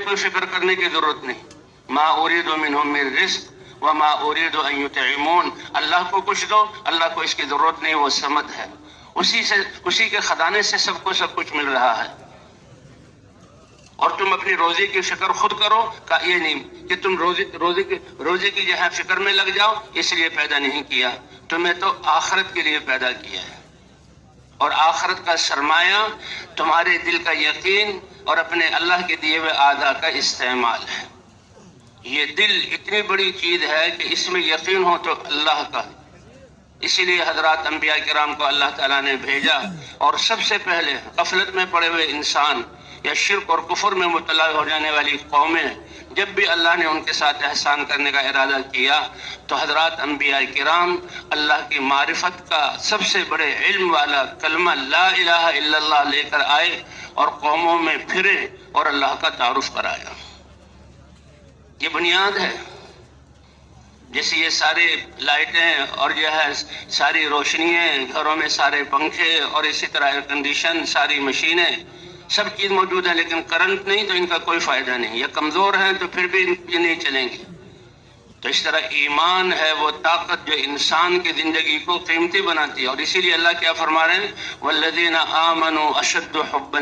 کوئی فکر کرنے کی ضرورت نہیں. ما اريد منهم من رزق وما اريد ان يطعمون. اللہ کو کچھ دو، اللہ کو اس کی ضرورت نہیں، وہ صمد ہے، اسی کے خزانے سے سب کو سب کچھ مل رہا ہے. اور تم اپنی روزی کی فکر خود کرو. یہ نہیں کہ تم روزی کی جو ہے فکر میں لگ جاؤ، اس لیے پیدا نہیں کیا، تمہیں تو آخرت کے لیے پیدا کیا ہے. اور آخرت کا سرمایہ تمہارے دل کا یقین اور اپنے اللہ کے دیے ہوئے اعضاء کا استعمال ہے. یہ دل اتنی بڑی چیز ہے کہ اس میں یقین ہو تو اللہ کا. اسی لیے حضرات انبیاء کرام کو اللہ تعالیٰ نے بھیجا، اور سب سے پہلے غفلت میں پڑے ہوئے انسان یا شرک اور کفر میں مبتلا ہو جانے والی قومیں، جب بھی اللہ نے ان کے ساتھ احسان کرنے کا ارادہ کیا تو حضرات انبیاء کرام اللہ کی معرفت کا سب سے بڑے علم والا کلمہ لا الہ الا اللہ لے کر آئے اور قوموں میں پھرے اور اللہ کا تعارف کرایا. یہ بنیاد ہے. جیسے یہ سارے لائٹیں اور جو ہے ساری روشنیاں، گھروں میں سارے پنکھے اور اسی طرح ایئر کنڈیشن، ساری مشینیں، سب چیز موجود ہیں، لیکن کرنٹ نہیں تو ان کا کوئی فائدہ نہیں. یا کمزور ہیں تو پھر بھی یہ نہیں چلیں گے. تو اس طرح ایمان ہے وہ طاقت جو انسان کی زندگی کو قیمتی بناتی ہے. اور اسی لیے اللہ کیا فرما رہے ہیں؟ والذین آمنوا اشد حبا